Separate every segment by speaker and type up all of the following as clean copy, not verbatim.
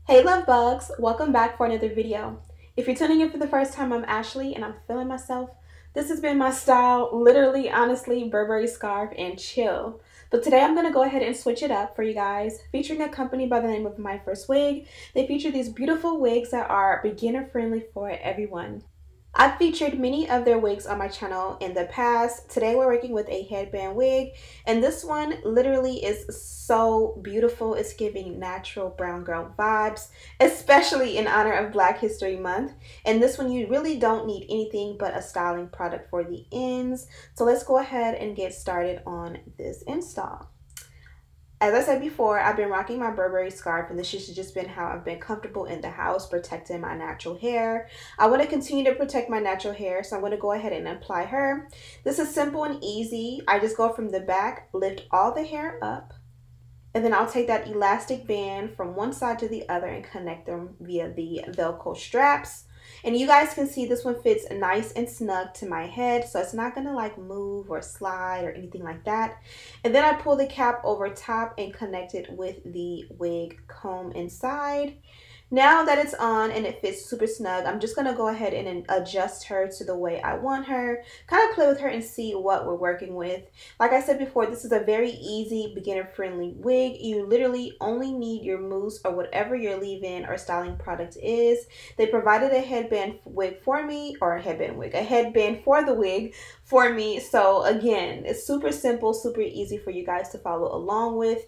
Speaker 1: Hey love bugs, welcome back for another video. If you're tuning in for the first time, I'm Ashley and I'm feeling myself. This has been my style, literally, honestly, Burberry scarf and chill. But today I'm going to go ahead and switch it up for you guys, featuring a company by the name of MYFIRSTWIG. They feature these beautiful wigs that are beginner friendly for everyone. I've featured many of their wigs on my channel in the past. Today we're working with a headband wig, and this one literally is so beautiful. It's giving natural brown girl vibes, especially in honor of Black History Month. And this one you really don't need anything but a styling product for the ends. So let's go ahead and get started on this install. As I said before, I've been rocking my Burberry scarf, and this has just been how I've been comfortable in the house, protecting my natural hair. I want to continue to protect my natural hair, so I'm going to go ahead and apply her. This is simple and easy. I just go from the back, lift all the hair up, and then I'll take that elastic band from one side to the other and connect them via the Velcro straps. And you guys can see this one fits nice and snug to my head, so it's not gonna like move or slide or anything like that. And then I pull the cap over top and connect it with the wig comb inside. Now that it's on and it fits super snug, I'm just going to go ahead and adjust her to the way I want her. Kind of play with her and see what we're working with. Like I said before, this is a very easy beginner-friendly wig. You literally only need your mousse or whatever your leave-in or styling product is. They provided a headband wig for me, or a headband wig, a headband for the wig for me. So again, it's super simple, super easy for you guys to follow along with.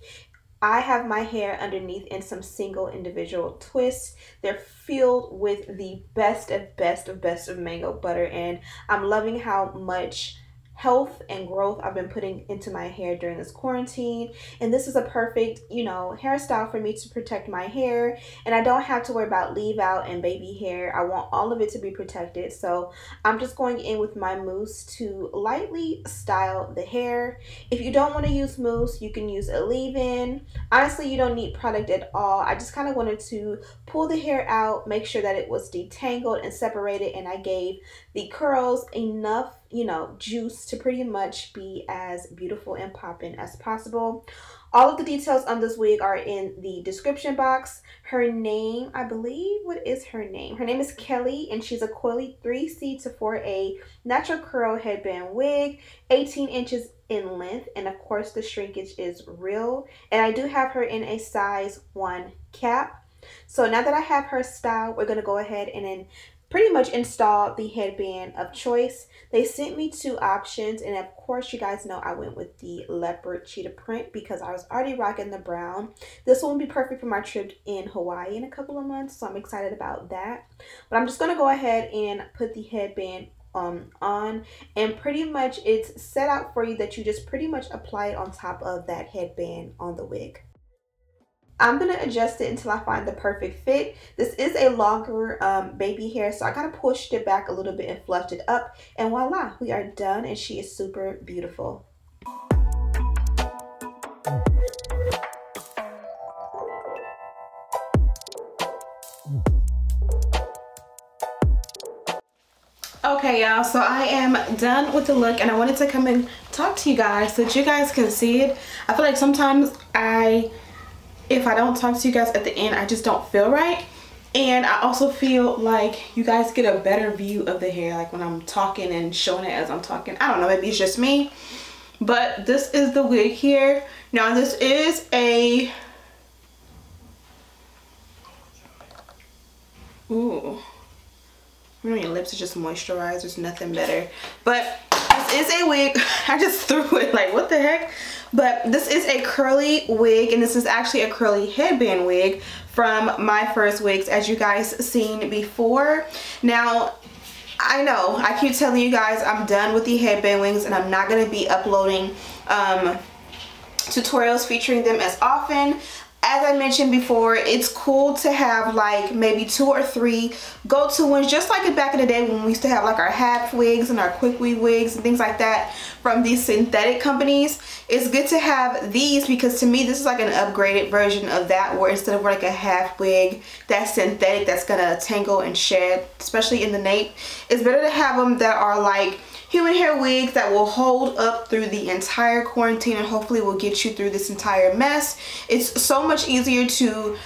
Speaker 1: I have my hair underneath in some single individual twists. They're filled with the best of mango butter, and I'm loving how much health and growth I've been putting into my hair during this quarantine. And this is a perfect, hairstyle for me to protect my hair, and I don't have to worry about leave out and baby hair. I want all of it to be protected, so I'm just going in with my mousse to lightly style the hair. If you don't want to use mousse, you can use a leave-in. Honestly, you don't need product at all. I just kind of wanted to pull the hair out, make sure that it was detangled and separated, and I gave the curls enough juice to pretty much be as beautiful and popping as possible. All of the details on this wig are in the description box. Her name, I believe, what is her name? Her name is Kelly, and she's a COILY 3C to 4A natural curl headband wig, 18 inches in length, and of course the shrinkage is real. And I do have her in a size 1 cap. So now that I have her styled, we're going to go ahead and then pretty much install the headband of choice. They sent me 2 options, and of course you guys know I went with the leopard cheetah print because I was already rocking the brown. This one will be perfect for my trip in Hawaii in a couple of months, so I'm excited about that. But I'm just going to go ahead and put the headband on, and pretty much it's set out for you that you just pretty much apply it on top of that headband on the wig. I'm going to adjust it until I find the perfect fit. This is a longer baby hair, so I kind of pushed it back a little bit and fluffed it up. And voila, we are done, and she is super beautiful. Okay, y'all, so I am done with the look, and I wanted to come and talk to you guys so that you guys can see it. I feel like sometimes if I don't talk to you guys at the end, I just don't feel right. And I also feel like you guys get a better view of the hair, like when I'm talking and showing it as I'm talking. I don't know, maybe it's just me. But this is the wig here. Now this is a... Ooh. You know, your lips are just moisturized. There's nothing better. But this is a wig. I just threw it, like, what the heck? But this is a curly wig, and this is actually a curly headband wig from MYFIRSTWIGs, as you guys seen before. Now, I know I keep telling you guys I'm done with the headband wigs, and I'm not going to be uploading tutorials featuring them as often. As I mentioned before, it's cool to have like maybe 2 or 3 go-to ones, just like back in the day when we used to have like our half wigs and our quick weave wigs and things like that from these synthetic companies. It's good to have these because to me this is like an upgraded version of that, where instead of like a half wig that's synthetic that's gonna tangle and shed, especially in the nape, it's better to have them that are like human hair wigs that will hold up through the entire quarantine and hopefully will get you through this entire mess. It's so much easier to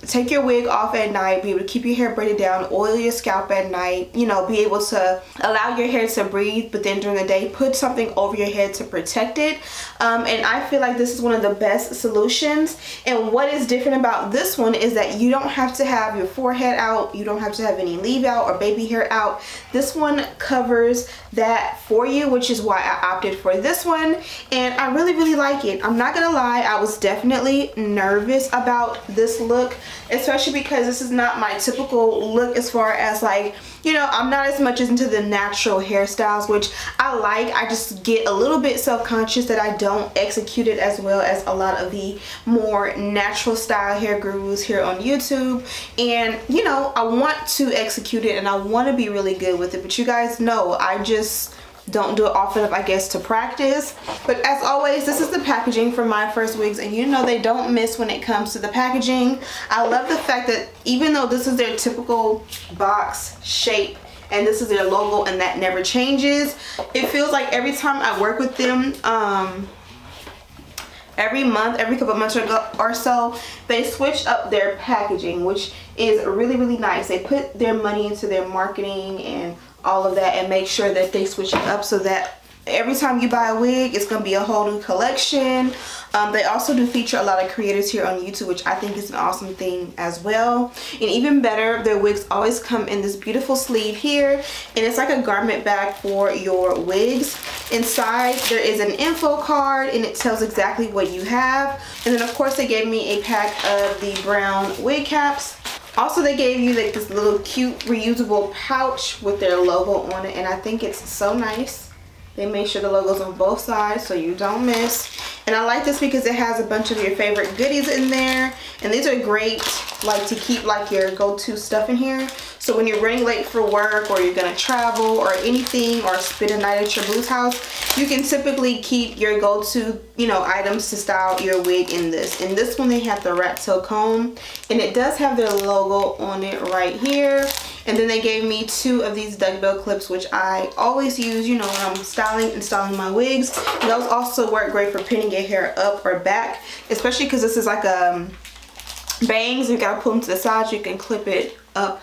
Speaker 1: take your wig off at night, be able to keep your hair braided down, oil your scalp at night, you know, be able to allow your hair to breathe, but then during the day put something over your head to protect it. And I feel like this is one of the best solutions. And what is different about this one is that you don't have to have your forehead out, you don't have to have any leave out or baby hair out. This one covers that for you, which is why I opted for this one, and I really like it. I'm not gonna lie, I was definitely nervous about this look, especially because this is not my typical look as far as, like, you know, I'm not as much into the natural hairstyles, which I like. I just get a little bit self-conscious that I don't execute it as well as a lot of the more natural style hair gurus here on YouTube. And, you know, I want to execute it and I want to be really good with it, but you guys know I just don't do it often enough, I guess, to practice. But as always, this is the packaging for MYFIRSTWIGs, and you know they don't miss when it comes to the packaging. I love the fact that even though this is their typical box shape and this is their logo and that never changes, it feels like every time I work with them, every month, every couple of months or so, they switch up their packaging, which is really nice. They put their money into their marketing and all of that and make sure that they switch it up so that every time you buy a wig, it's going to be a whole new collection. They also do feature a lot of creators here on YouTube, which I think is an awesome thing as well. And even better, their wigs always come in this beautiful sleeve here, and it's like a garment bag for your wigs. Inside there is an info card and it tells exactly what you have. And then of course they gave me a pack of the brown wig caps. Also, they gave you like this little cute reusable pouch with their logo on it, and I think it's so nice. They made sure the logo's on both sides so you don't miss. And I like this because it has a bunch of your favorite goodies in there, and these are great like to keep like your go-to stuff in here. So when you're running late for work or you're gonna travel or anything, or spend a night at your boo's house, you can typically keep your go-to, you know, items to style your wig in this. In this one they have the rat tail comb, and it does have their logo on it right here. And then they gave me 2 of these duckbill clips, which I always use, you know, when I'm styling and styling my wigs. And those also work great for pinning your hair up or back, especially because this is like bangs. You gotta pull them to the side, you can clip it up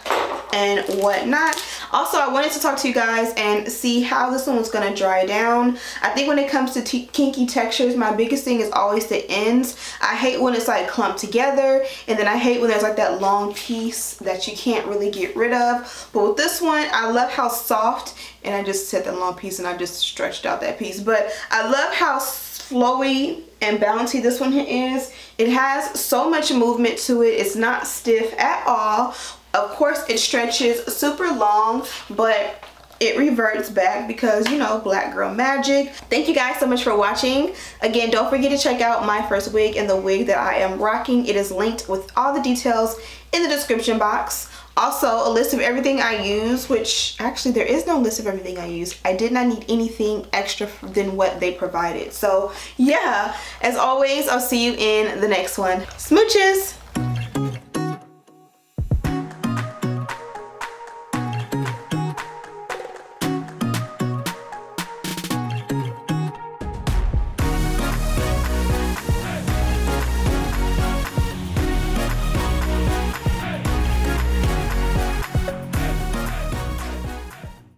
Speaker 1: and whatnot. Also, I wanted to talk to you guys and see how this one was gonna dry down. I think when it comes to kinky textures, my biggest thing is always the ends. I hate when it's like clumped together, and then I hate when there's like that long piece that you can't really get rid of. But with this one, I love how soft, and I just said the long piece and I just stretched out that piece, but I love how flowy and bouncy this one is. It has so much movement to it. It's not stiff at all. Of course it stretches super long, but it reverts back because, you know, black girl magic. Thank you guys so much for watching. Again, don't forget to check out MYFIRSTWIG and the wig that I am rocking. It is linked with all the details in the description box. Also, a list of everything I use, which actually there is no list of everything I use. I did not need anything extra than what they provided. So yeah, as always, I'll see you in the next one. Smooches!